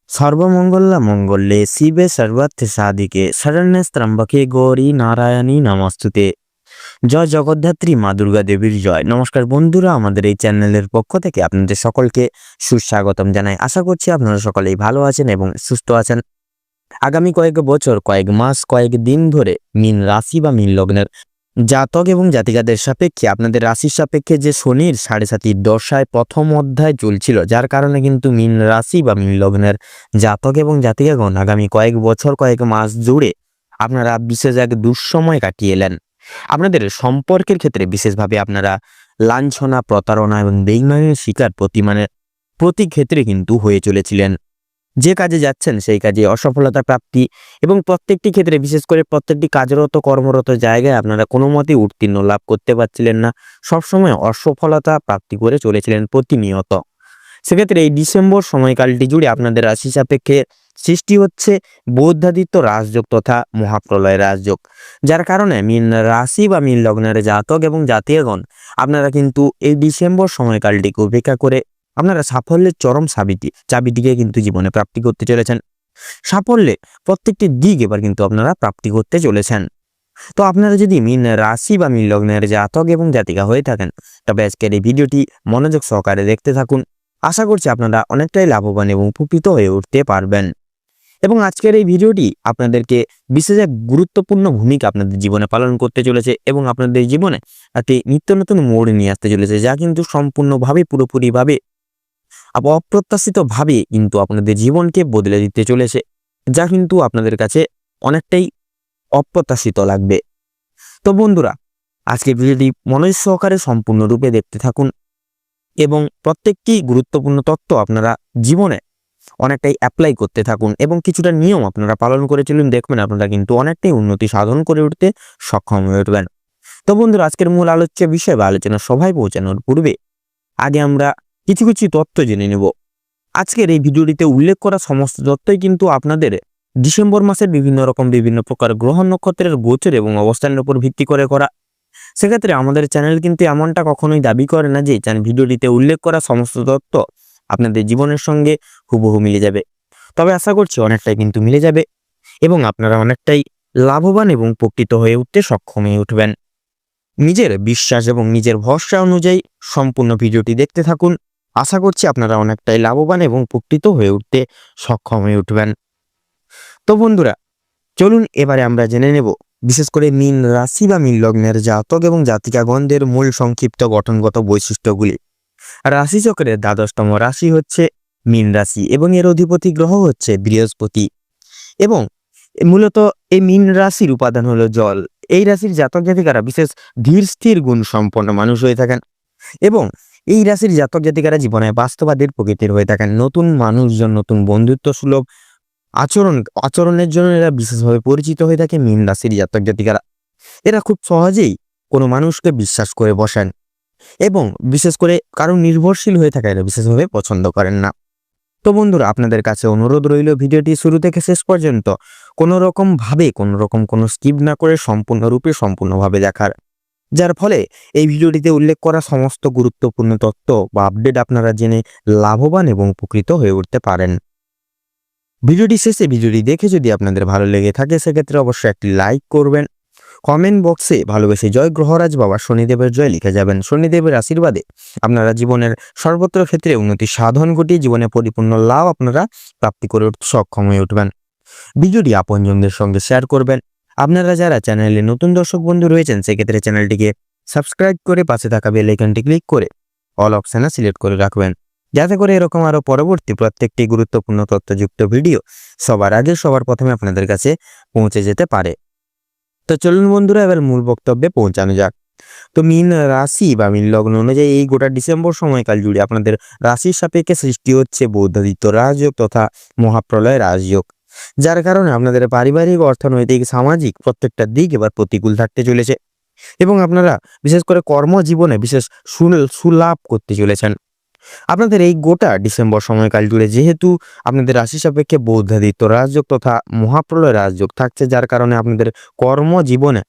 সর্বমঙ্গলা মঙ্গলে শিবে সর্বার্থে সাধিকে শরণ্যে ত্র্যম্বকে গৌরী নারায়ণী নমস্তুতে। জয় জগদ্ধাত্রী মা দুর্গা দেবীর জয়। নমস্কার বন্ধুরা, আমাদের এই চ্যানেলের পক্ষ থেকে আপনাদের সকলকে সুস্বাগতম জানাই। আশা করছি আপনারা সকলেই ভালো আছেন এবং সুস্থ আছেন। আগামী কয়েক বছর, কয়েক মাস, কয়েক দিন ধরে মীন রাশি বা মীন লগ্নের জাতক এবং জাতিকাদের সাপেক্ষে আপনাদের রাশির সাপেক্ষে যে শনির 7.5 দশায় প্রথম অধ্যায় চলছিল, যার কারণে কিন্তু মীন রাশি বা মীন লগ্নের জাতক এবং জাতিকাগণ আগামী কয়েক বছর, কয়েক মাস জুড়ে আপনারা বিশেষ এক দুঃসময় কাটিয়ে এলেন। আপনাদের সম্পর্কের ক্ষেত্রে বিশেষভাবে আপনারা লাঞ্ছনা, প্রতারণা এবং বেইমানির শিকার প্রতি ক্ষেত্রে কিন্তু হয়ে চলেছিলেন। যে কাজে যাচ্ছেন সেই কাজে অসফলতা প্রাপ্তি এবং প্রত্যেকটি ক্ষেত্রে, বিশেষ করে প্রত্যেকটি কাজরত কর্মরত জায়গায় আপনারা কোনো মতেই উত্তীর্ণ লাভ করতে পারছিলেন না। সবসময় অসফলতা প্রাপ্তি করে চলেছিলেন প্রতিনিয়ত। সেক্ষেত্রে এই ডিসেম্বর সময়কালটি জুড়ে আপনাদের রাশি সাপেক্ষে সৃষ্টি হচ্ছে বৌদ্ধাদিত্য রাজযোগ তথা মহাপ্রলয় রাজযোগ, যার কারণে মীন রাশি বা মীন লগ্নের জাতক এবং জাতিগণ আপনারা কিন্তু এই ডিসেম্বর সময়কালটিকে উপেক্ষা করে আপনারা সাফল্যের চরম চাবিটিকে কিন্তু জীবনে প্রাপ্তি করতে চলেছেন। সাফল্যে প্রত্যেকটি দিক এবার কিন্তু আপনারা প্রাপ্তি করতে চলেছেন। তো আপনারা যদি মীন রাশি বা মীন লগ্নের জাতক এবং জাতিকা হয়ে থাকেন, তবে আজকের এই ভিডিওটি মনোযোগ সহকারে দেখতে থাকুন। আশা করছি আপনারা অনেকটাই লাভবান এবং উপকৃত হয়ে উঠতে পারবেন। এবং আজকের এই ভিডিওটি আপনাদেরকে বিশেষ এক গুরুত্বপূর্ণ ভূমিকা আপনাদের জীবনে পালন করতে চলেছে এবং আপনাদের জীবনে একটি নিত্য নতুন মোড় নিয়ে আসতে চলেছে, যা কিন্তু সম্পূর্ণভাবে পুরোপুরিভাবে অপ্রত্যাশিতভাবে কিন্তু আপনাদের জীবনকে বদলে দিতে চলেছে, যা কিন্তু আপনাদের কাছে অনেকটাই অপ্রত্যাশিত লাগবে। তো বন্ধুরা, আজকে ভিডিওটি মনোযোগ সহকারে সম্পূর্ণরূপে দেখতে থাকুন এবং প্রত্যেকটি গুরুত্বপূর্ণ তথ্য আপনারা জীবনে অনেকটাই অ্যাপ্লাই করতে থাকুন এবং কিছুটা নিয়ম আপনারা পালন করে চলুন। দেখবেন আপনারা কিন্তু অনেকটাই উন্নতি সাধন করে উঠতে সক্ষম হয়ে উঠবেন। তো বন্ধুরা, আজকের মূল আলোচ্য বিষয় বা আলোচনা সভায় পৌঁছানোর পূর্বে আগে আমরা কিছু তথ্য জেনে নেব। আজকের এই ভিডিওটিতে উল্লেখ করা সমস্ত তথ্যই কিন্তু আপনাদের ডিসেম্বর মাসের বিভিন্ন প্রকার গ্রহ নক্ষত্রের গোচর এবং অবস্থানের উপর ভিত্তি করে করা। সেক্ষেত্রে আমাদের চ্যানেল কিন্তু এমনটা কখনোই দাবি করে না যে ভিডিওটিতে উল্লেখ করা সমস্ত তথ্য আপনাদের জীবনের সঙ্গে হুবহু মিলে যাবে। তবে আশা করছি অনেকটাই কিন্তু মিলে যাবে এবং আপনারা অনেকটাই লাভবান এবং উপকৃত হয়ে উঠতে সক্ষম হয়ে উঠবেন। নিজের বিশ্বাস এবং নিজের ভরসা অনুযায়ী সম্পূর্ণ ভিডিওটি দেখতে থাকুন। আশা করছি আপনারা অনেকটাই লাভবান এবং উপকৃত হয়ে উঠতে সক্ষম হয়ে উঠবেন। তো বন্ধুরা, চলুন এবারে আমরা জেনে নেব বিশেষ করে মীন রাশি বা মীন লগ্নের জাতক এবং জাতিকাগণদের মূল সংক্ষিপ্ত গঠনগত বৈশিষ্ট্যগুলি। রাশিচক্রের 12তম রাশি হচ্ছে মীন রাশি এবং এর অধিপতি গ্রহ হচ্ছে বৃহস্পতি। এবং মূলত এই মীন রাশির উপাদান হলো জল। এই রাশির জাতক জাতিকারা বিশেষ ধীর স্থির গুণ সম্পন্ন মানুষ হয়ে থাকেন এবং এই রাশির জাতক জাতিকারা জীবনে বাস্তবাদীর প্রকৃতির হয়ে থাকেন। নতুন মানুষজন, নতুন বন্ধুত্ব সুলভ আচরণের জন্য এরা বিশেষভাবে পরিচিত হয়ে থাকে। মীন রাশির জাতক জাতিকারা এরা খুব সহজেই কোনো মানুষকে বিশ্বাস করে বসেন এবং বিশেষ করে কারণ নির্ভরশীল হয়ে থাকা এরা বিশেষভাবে পছন্দ করেন না। তো বন্ধুরা, আপনাদের কাছে অনুরোধ রইল ভিডিওটি শুরু থেকে শেষ পর্যন্ত কোনো স্কিপ না করে সম্পূর্ণভাবে দেখার, যার ফলে এই ভিডিওটিতে উল্লেখ করা সমস্ত গুরুত্বপূর্ণ তথ্য বা আপডেট আপনারা জেনে লাভবান এবং উপকৃত হয়ে উঠতে পারেন। ভিডিওটি দেখে যদি আপনাদের ভালো লেগে থাকে, সেক্ষেত্রে অবশ্যই একটি লাইক করবেন। কমেন্ট বক্সে ভালোবেসে জয় গ্রহরাজ বাবা শনিদেবের জয় লিখে যাবেন। শনিদেবের আশীর্বাদে আপনারা জীবনের সর্বত্র ক্ষেত্রে উন্নতি সাধন ঘটিয়ে জীবনে পরিপূর্ণ লাভ আপনারা প্রাপ্তি করে উঠতে সক্ষম হয়ে উঠবেন। ভিডিওটি আপনজনদের সঙ্গে শেয়ার করবেন। আপনারা যারা চ্যানেলে নতুন দর্শক বন্ধু রয়েছেন, সেক্ষেত্রে চ্যানেলটিকে সাবস্ক্রাইব করে পাশে থাকা বেল আইকনটি ক্লিক করে অল অপশনে সিলেক্ট করে রাখবেন, যাতে করে এরকম আরো পরবর্তী প্রত্যেকটি গুরুত্বপূর্ণ তথ্যযুক্ত ভিডিও সবার আগে সবার প্রথমে আপনাদের কাছে পৌঁছে যেতে পারে। তো চলুন বন্ধুরা, এবার মূল বক্তব্যে পৌঁছানো যাক। তো মীন রাশি বা মীন লগ্ন অনুযায়ী এই গোটা ডিসেম্বর সময়কাল জুড়ে আপনাদের রাশির সাপেক্ষে সৃষ্টি হচ্ছে বৌদ্ধাদিত্য রাজযোগ তথা মহাপ্রলয় রাজযোগ, যার কারণে আপনাদের পারিবারিক, অর্থনৈতিক, সামাজিক প্রত্যেকটা দিক এবার প্রতিকূল থাকতে চলেছে এবং আপনারা বিশেষ করে কর্মজীবনে বিশেষ সুলাভ করতে চলেছেন। আপনাদের এই গোটা ডিসেম্বর সময়কাল জুড়ে যেহেতু আপনাদের রাশি সাপেক্ষে বৌদ্ধাদিত্য রাজযোগ তথা মহাপ্রলয় রাজযোগ থাকছে, যার কারণে আপনাদের কর্মজীবনে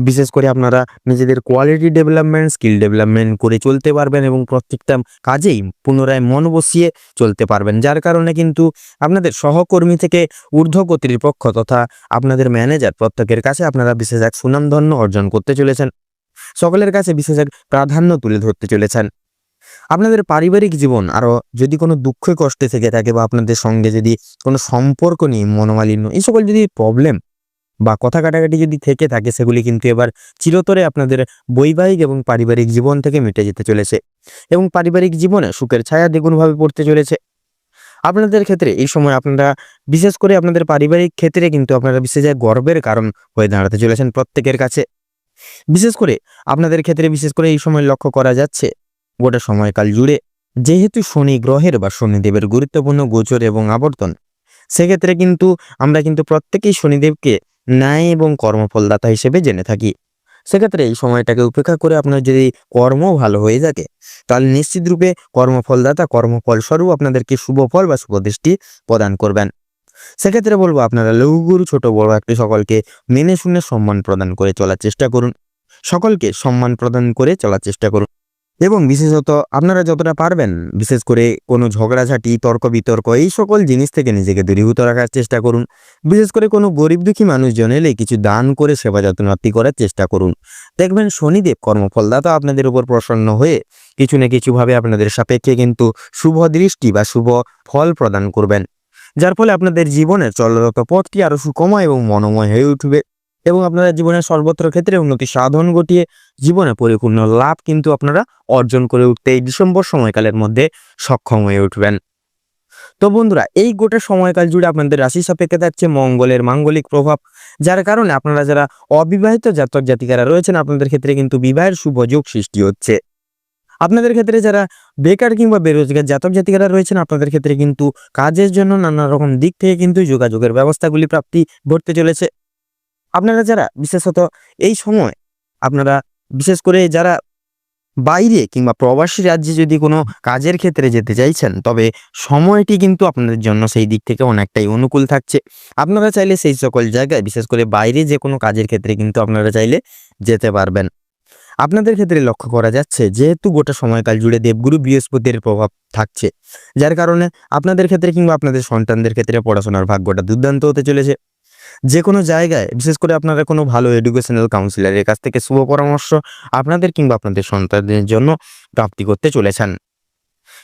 বিশেষ করে আপনারা নিজেদের কোয়ালিটি ডেভেলপমেন্ট, স্কিল ডেভেলপমেন্ট করে চলতে পারবেন এবং প্রত্যেকটা কাজেই পুনরায় মন বসিয়ে চলতে পারবেন, যার কারণে কিন্তু আপনাদের সহকর্মী থেকে ঊর্ধ্ব কর্তৃপক্ষ তথা আপনাদের ম্যানেজার প্রত্যেকের কাছে আপনারা বিশেষ এক সুনামধন্য অর্জন করতে চলেছেন। সকলের কাছে বিশেষ এক প্রাধান্য তুলে ধরতে চলেছেন। আপনাদের পারিবারিক জীবন আরও যদি কোনো দুঃখে কষ্টে থেকে থাকে বা আপনাদের সঙ্গে যদি কোনো সম্পর্ক নিয়ে মনোমালিন্য এই সকল যদি প্রবলেম বা কথা কাটাকাটি যদি থেকে থাকে, সেগুলি কিন্তু এবার চিরতরে আপনাদের বৈবাহিক এবং পারিবারিক জীবন থেকে মিটে যেতে চলেছে এবং পারিবারিক জীবনে সুখের ছায়া দ্বিগুণভাবে পড়তে চলেছে। আপনাদের ক্ষেত্রে এই সময় আপনারা বিশেষ করে আপনাদের পারিবারিক ক্ষেত্রে কিন্তু আপনারা বিশেষ এক গর্বের কারণ হয়ে দাঁড়াতে চলেছেন প্রত্যেকের কাছে। বিশেষ করে আপনাদের ক্ষেত্রে বিশেষ করে এই সময় লক্ষ্য করা যাচ্ছে গোটা সময়কাল জুড়ে, যেহেতু শনি গ্রহের বা শনিদেবের গুরুত্বপূর্ণ গোচর এবং আবর্তন, সেক্ষেত্রে কিন্তু আমরা কিন্তু প্রত্যেকেই শনিদেবকে ন্যায় এবং কর্মফলদাতা হিসেবে জেনে থাকি। সেক্ষেত্রে এই সময়টাকে উপেক্ষা করে আপনার যদি কর্ম ভালো হয়ে থাকে, তাহলে নিশ্চিত রূপে কর্মফলদাতা কর্মফল স্বরূপ আপনাদেরকে শুভ ফল বা শুভ দৃষ্টি প্রদান করবেন। সেক্ষেত্রে বলবো আপনারা লঘুগুরু ছোট বড় একটি সকলকে মেনে শুনে সম্মান প্রদান করে চলার চেষ্টা করুন। সকলকে সম্মান প্রদান করে চলার চেষ্টা করুন এবং বিশেষত আপনারা যতটা পারবেন বিশেষ করে কোনো ঝগড়াঝাটি, তর্ক বিতর্ক এই সকল জিনিস থেকে নিজেকে দূরীভূত রাখার চেষ্টা করুন। বিশেষ করে কোনো গরিব দুঃখী মানুষজন এলে কিছু দান করে সেবা যত্নার্থী করার চেষ্টা করুন। দেখবেন শনিদেব কর্মফলদাতা আপনাদের উপর প্রসন্ন হয়ে কিছু না কিছুভাবে আপনাদের সাপেক্ষে কিন্তু শুভ দৃষ্টি বা শুভ ফল প্রদান করবেন, যার ফলে আপনাদের জীবনের চলরত পথটি আরও সুকময় এবং মনোময় হয়ে উঠবে এবং আপনারা জীবনের সর্বত্র ক্ষেত্রে উন্নতি সাধন ঘটিয়ে জীবনে পরিপূর্ণ লাভ কিন্তু আপনারা অর্জন করে উঠতে এই ডিসেম্বর সময়কালের মধ্যে সক্ষম হয়ে উঠবেন। তো বন্ধুরা, এই গোটা সময়কাল জুড়ে আপনাদের রাশি সাপেক্ষে থাকছে মঙ্গলের মাঙ্গলিক প্রভাব, যার কারণে আপনারা যারা অবিবাহিত জাতক জাতিকারা রয়েছেন আপনাদের ক্ষেত্রে কিন্তু বিবাহের শুভ যোগ সৃষ্টি হচ্ছে। আপনাদের ক্ষেত্রে যারা বেকার কিংবা বেরোজগার জাতক জাতিকারা রয়েছেন আপনাদের ক্ষেত্রে কিন্তু কাজের জন্য নানা রকম দিক থেকে কিন্তু যোগাযোগের ব্যবস্থাগুলি প্রাপ্তি ঘটতে চলেছে। আপনারা যারা বিশেষত এই সময় আপনারা বিশেষ করে যারা বাইরে কিংবা প্রবাসী রাজ্যে যদি কোনো কাজের ক্ষেত্রে যেতে চাইছেন, তবে সময়টি কিন্তু আপনাদের জন্য সেই দিক থেকে অনেকটাই অনুকূল থাকছে। আপনারা চাইলে সেই সকল জায়গায় বিশেষ করে বাইরে যে কোনো কাজের ক্ষেত্রে কিন্তু আপনারা চাইলে যেতে পারবেন। আপনাদের ক্ষেত্রে লক্ষ্য করা যাচ্ছে যেহেতু গোটা সময়কাল জুড়ে দেবগুরু বৃহস্পতির প্রভাব থাকছে, যার কারণে আপনাদের ক্ষেত্রে কিংবা আপনাদের সন্তানদের ক্ষেত্রে পড়াশোনার ভাগ্যটা দুর্দান্ত হতে চলেছে। যে কোনো জায়গায় বিশেষ করে আপনারা কোনো ভালো এডুকেশনাল কাউন্সিলরের কাছ থেকে শুভ পরামর্শ আপনাদের কিংবা আপনাদের সন্তানদের জন্য প্রাপ্তি করতে চলেছেন।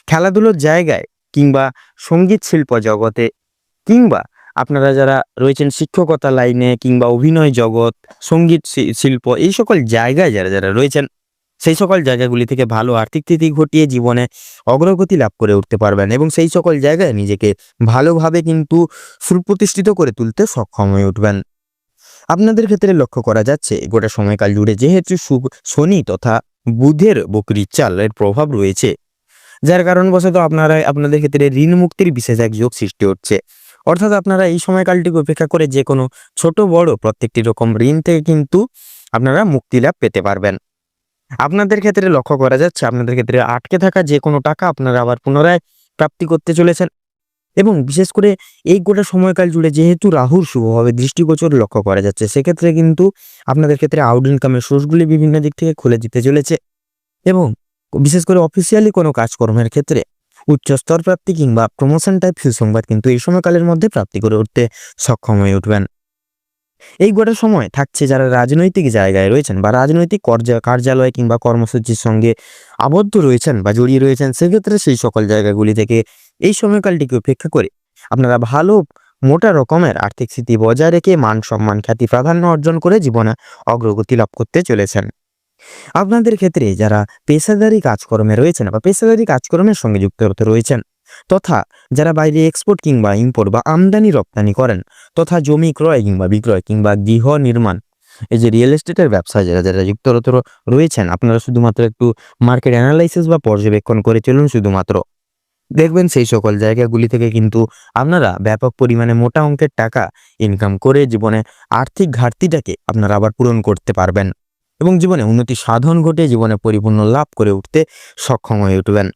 খেলাধুলোর জায়গায় কিংবা সঙ্গীত শিল্প জগতে কিংবা আপনারা যারা রয়েছেন শিক্ষকতা লাইনে কিংবা অভিনয় জগৎ, সঙ্গীত শিল্প এই সকল জায়গায় যারা যারা রয়েছেন সেই সকল জায়গাগুলি থেকে ভালো আর্থিক স্থিতি ঘটিয়ে জীবনে অগ্রগতি লাভ করে উঠতে পারবেন এবং সেই সকল জায়গায় নিজেকে ভালোভাবে কিন্তু সুপ্রতিষ্ঠিত করে তুলতে সক্ষম হয়ে উঠবেন। আপনাদের ক্ষেত্রে লক্ষ্য করা যাচ্ছে গোটা সময়কাল জুড়ে যেহেতু শনি তথা বুধের বকরির চালের প্রভাব রয়েছে, যার কারণবশত আপনাদের ক্ষেত্রে ঋণ মুক্তির বিশেষ এক যোগ সৃষ্টি হচ্ছে। অর্থাৎ আপনারা এই সময়কালটিকে উপেক্ষা করে যে কোনো ছোট বড় প্রত্যেকটি রকম ঋণ থেকে কিন্তু আপনারা মুক্তি লাভ পেতে পারবেন। আপনাদের ক্ষেত্রে লক্ষ্য করা যাচ্ছে আপনাদের ক্ষেত্রে আটকে থাকা যে কোনো টাকা আপনারা আবার পুনরায় প্রাপ্তি করতে চলেছেন এবং বিশেষ করে এই গোটা সময়কাল জুড়ে যেহেতু রাহুর শুভভাবে দৃষ্টিগোচর লক্ষ্য করা যাচ্ছে, সেক্ষেত্রে কিন্তু আপনাদের ক্ষেত্রে আউট ইনকামের সোর্সগুলি বিভিন্ন দিক থেকে খুলে দিতে চলেছে এবং বিশেষ করে অফিসিয়ালি কোনো কাজকর্মের ক্ষেত্রে উচ্চ স্তর প্রাপ্তি কিংবা প্রমোশন টাইপ সুসংবাদ কিন্তু এই সময়কালের মধ্যে প্রাপ্তি করে উঠতে সক্ষম হয়ে উঠবেন। এই গোটা সময় থাকছে যারা রাজনৈতিক জায়গায় রয়েছেন বা রাজনৈতিক কার্যালয় কিংবা কর্মসূচির সঙ্গে আবদ্ধ রয়েছেন বা জড়িয়ে রয়েছেন, সেক্ষেত্রে সেই সকল জায়গাগুলি থেকে এই সময়কালটিকে উপেক্ষা করে আপনারা ভালো মোটা রকমের আর্থিক স্থিতি বজায় রেখে মান সম্মান খ্যাতি প্রাধান্য অর্জন করে জীবনে অগ্রগতি লাভ করতে চলেছেন। আপনাদের ক্ষেত্রে যারা পেশাদারি কাজকর্মে রয়েছেন বা পেশাদারি কাজকর্মের সঙ্গে যুক্ত রয়েছেন তথা যারা বাইরে এক্সপোর্ট কিংবা ইম্পোর্ট বা আমদানি রপ্তানি করেন তথা জমি ক্রয় কিংবা বিক্রয় কিংবা গৃহ নির্মাণ এই যে রিয়েল এস্টেটের ব্যবসায় যারা যারা যুক্তরত রয়েছেন, আপনারা শুধুমাত্র একটু মার্কেট অ্যানালাইসিস বা পর্যবেক্ষণ করে চলুন শুধুমাত্র, দেখবেন সেই সকল জায়গাগুলি থেকে কিন্তু আপনারা ব্যাপক পরিমাণে মোটা অঙ্কের টাকা ইনকাম করে জীবনে আর্থিক ঘাটতিটাকে আপনারা আবার পূরণ করতে পারবেন এবং জীবনে উন্নতি সাধন ঘটে জীবনে পরিপূর্ণ লাভ করে উঠতে সক্ষম হয়ে উঠবেন।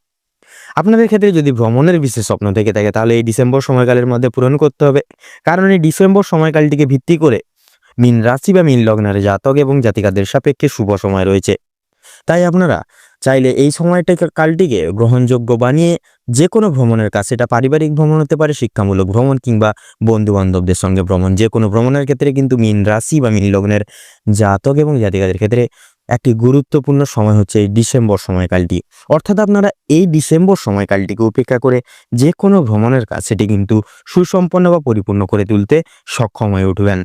আপনাদের ক্ষেত্রে যদি ভ্রমণের বিশেষ স্বপ্ন থেকে থাকে তাহলে এই ডিসেম্বর সময়কালের মধ্যে পূরণ করতে হবে, কারণ এই ডিসেম্বর সময়কালটিকে ভিত্তি করে মীন রাশি বা মীন লগ্নের জাতক এবং জাতিকাদের সাপেক্ষে শুভ সময় রয়েছে। তাই আপনারা চাইলে এই সময়টাকে কালটিকে গ্রহণযোগ্য বানিয়ে যে কোনো ভ্রমণের কাজ, সেটা পারিবারিক ভ্রমণ হতে পারে, শিক্ষামূলক ভ্রমণ কিংবা বন্ধু বান্ধবদের সঙ্গে ভ্রমণ, যে কোনো ভ্রমণের ক্ষেত্রে কিন্তু মীন রাশি বা মীন লগ্নের জাতক এবং জাতিকাদের ক্ষেত্রে একটি গুরুত্বপূর্ণ সময় হচ্ছে এই ডিসেম্বর সময়কালটি। অর্থাৎ আপনারা এই ডিসেম্বর সময়কালটিকে উপেক্ষা করে যে কোনো ভ্রমণের কাজ সেটি কিন্তু সুসম্পন্ন বা পরিপূর্ণ করে তুলতে সক্ষম হয়ে উঠবেন।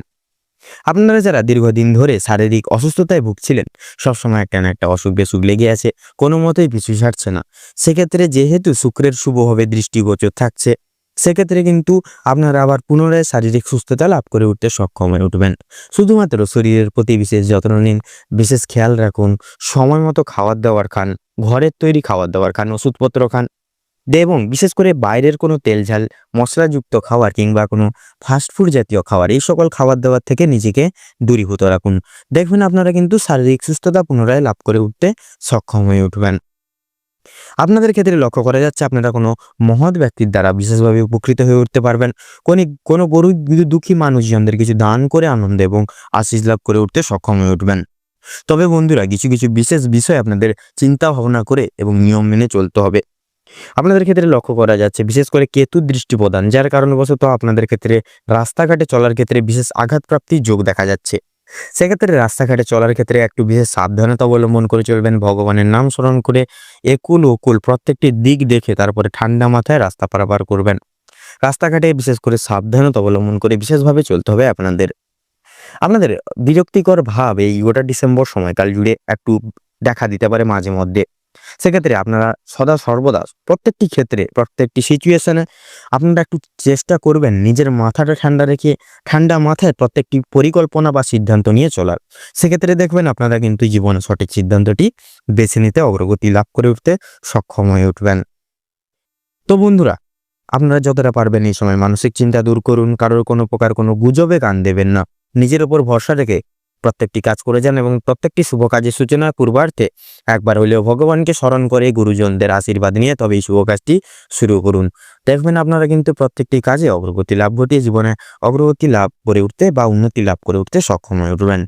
আপনারা যারা দীর্ঘদিন ধরে শারীরিক অসুস্থতায় ভুগছিলেন, সবসময় একটা না একটা অসুখ বেসুখ লেগে আছে, কোনো মতেই পিছু ছাড়ছে না, সেক্ষেত্রে যেহেতু শুক্রের শুভভাবে দৃষ্টিগোচর থাকছে, সেক্ষেত্রে কিন্তু আপনারা আবার পুনরায় শারীরিক সুস্থতা লাভ করে উঠতে সক্ষম হয়ে উঠবেন। শুধুমাত্র শরীরের প্রতি বিশেষ যত্ন নিন, বিশেষ খেয়াল রাখুন, সময় মতো খাবার দাবার খান, ঘরের তৈরি খাবার দাবার খান, ওষুধপত্র খান, এবং বিশেষ করে বাইরের কোনো তেলঝাল মশলাযুক্ত খাবার কিংবা কোনো ফাস্টফুড জাতীয় খাবার, এই সকল খাবার দাবার থেকে নিজেকে দূরীভূত রাখুন। দেখবেন আপনারা কিন্তু শারীরিক সুস্থতা পুনরায় লাভ করে উঠতে সক্ষম হয়ে উঠবেন। আপনাদের ক্ষেত্রে লক্ষ্য করা যাচ্ছে আপনারা কোনো মহৎ ব্যক্তির দ্বারা বিশেষভাবে উপকৃত হয়ে উঠতে পারবেন। কোনো গরিব দুঃখী মানুষজনদের কিছু দান করে আনন্দ এবং আশীষ লাভ করে উঠতে সক্ষম হয়ে উঠবেন। তবে বন্ধুরা, কিছু কিছু বিশেষ বিষয় আপনাদের চিন্তা ভাবনা করে এবং নিয়ম মেনে চলতে হবে। আপনাদের ক্ষেত্রে লক্ষ্য করা যাচ্ছে বিশেষ করে কেতুর দৃষ্টি প্রদান, যার কারণবশত আপনাদের ক্ষেত্রে রাস্তাঘাটে চলার ক্ষেত্রে বিশেষ আঘাতপ্রাপ্তির যোগ দেখা যাচ্ছে। সেক্ষেত্রে রাস্তাঘাটে চলার ক্ষেত্রে একটু বিশেষ সাবধানতা অবলম্বন করে চলবেন। ভগবানের নাম স্মরণ করে একুল ওকুল প্রত্যেকটি দিক দেখে তারপরে ঠান্ডা মাথায় রাস্তা পারাপার করবেন। রাস্তাঘাটে বিশেষ করে সাবধানতা অবলম্বন করে বিশেষভাবে চলতে হবে আপনাদের। আপনাদের বিরক্তিকর ভাব এই গোটা ডিসেম্বর সময়কাল জুড়ে একটু দেখা দিতে পারে মাঝে মধ্যে। সেক্ষেত্রে আপনারা সদা সর্বদা প্রত্যেকটি ক্ষেত্রে প্রত্যেকটি সিচুয়েশনে আপনারা একটু চেষ্টা করবেন নিজের মাথাটা ঠান্ডা রেখে ঠান্ডা মাথায় প্রত্যেকটি পরিকল্পনা বা সিদ্ধান্ত নিয়ে চলার। সেক্ষেত্রে দেখবেন আপনারা কিন্তু জীবনে সঠিক সিদ্ধান্তটি বেছে নিতে অগ্রগতি লাভ করে উঠতে সক্ষম হয়ে উঠবেন। তো বন্ধুরা, আপনারা যতটা পারবেন এই সময় মানসিক চিন্তা দূর করুন, কারোর কোনো প্রকার কোনো গুজবে কান দেবেন না, নিজের উপর ভরসা রেখে প্রত্যেকটি কাজ করে যান এবং প্রত্যেকটি শুভ কাজের সূচনা পূর্বার্থে একবার হলেও ভগবানকে স্মরণ করে গুরুজনদের আশীর্বাদ নিয়ে তবে এই শুভ কাজটি শুরু করুন। দেখবেন আপনারা কিন্তু প্রত্যেকটি কাজে অগ্রগতি লাভ ঘটিয়ে জীবনে অগ্রগতি লাভ করে উঠতে বা উন্নতি লাভ করে উঠতে সক্ষম হয়ে উঠবেন।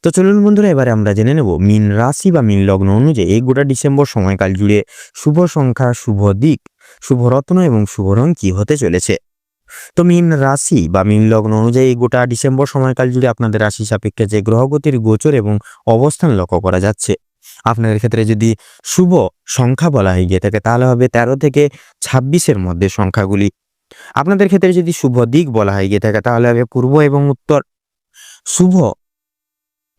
তো চলুন বন্ধুরা, এবারে আমরা জেনে নেব মীন রাশি বা মীন লগ্ন অনুযায়ী এই গোটা ডিসেম্বর সময়কাল জুড়ে শুভ সংখ্যা, শুভ দিক, শুভ রত্ন এবং শুভ রং কি হতে চলেছে। তো মীন রাশি বা মীন লগ্ন অনুযায়ী গোটা ডিসেম্বর সময়কাল জুড়ে আপনাদের রাশি সাপেক্ষে যে গ্রহগতির গোচর এবং অবস্থান লক্ষ্য করা যাচ্ছে, আপনাদের ক্ষেত্রে যদি শুভ সংখ্যা বলা হয়ে গিয়ে থাকে তাহলে হবে 13 থেকে 26-এর মধ্যে সংখ্যাগুলি। আপনাদের ক্ষেত্রে যদি শুভ দিক বলা হয়ে গিয়ে থাকে তাহলে হবে পূর্ব এবং উত্তর। শুভ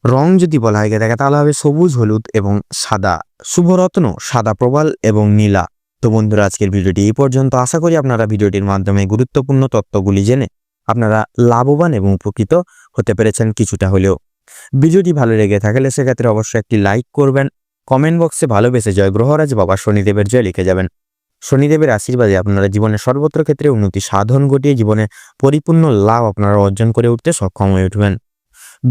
রং যদি বলা হয়ে গিয়ে থাকে তাহলে হবে সবুজ, হলুদ এবং সাদা। শুভ রত্ন সাদা প্রবাল এবং নীলা। তো বন্ধুরা, আজকের ভিডিওটি এই পর্যন্ত। আশা করি আপনারা ভিডিওটির মাধ্যমে গুরুত্বপূর্ণ তথ্যগুলি জেনে আপনারা লাভবান এবং উপকৃত হতে পেরেছেন কিছুটা হলেও। ভিডিওটি ভালো লেগে থাকলে সেক্ষেত্রে অবশ্যই একটি লাইক করবেন। কমেন্ট বক্সে ভালোবেসে জয় গ্রহরাজ বাবা শনিদেবের জয় লিখে যাবেন। শনিদেবের আশীর্বাদে আপনারা জীবনের সর্বত্র ক্ষেত্রে উন্নতি সাধন ঘটিয়ে জীবনে পরিপূর্ণ লাভ আপনারা অর্জন করে উঠতে সক্ষম হয়ে উঠবেন।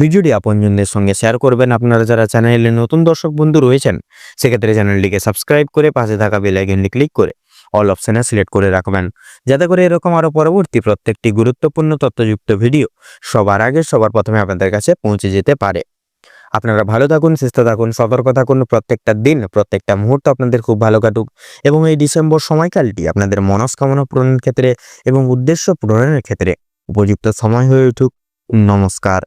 ভিডিওটি আপনজনদের সঙ্গে শেয়ার করবেন। আপনারা যারা চ্যানেলে নতুন দর্শক বন্ধু রয়েছেন সেক্ষেত্রে চ্যানেলটিকে সাবস্ক্রাইব করে পাশে থাকা বেল আইকনটি ক্লিক করে অল অপশনে সিলেক্ট করে রাখবেন, যাতে করে এরকম আরো পরবর্তী প্রত্যেকটি গুরুত্বপূর্ণ তথ্যযুক্ত ভিডিও সবার আগে সবার প্রথমে আপনাদের কাছে পৌঁছে যেতে পারে। আপনারা ভালো থাকুন, সুস্থ থাকুন, সতর্ক থাকুন। প্রত্যেকটা দিন প্রত্যেকটা মুহূর্ত আপনাদের খুব ভালো কাটুক এবং এই ডিসেম্বর সময়কালটি আপনাদের মনস্কামনা পূরণের ক্ষেত্রে এবং উদ্দেশ্য পূরণের ক্ষেত্রে উপযুক্ত সময় হয়ে উঠুক। নমস্কার।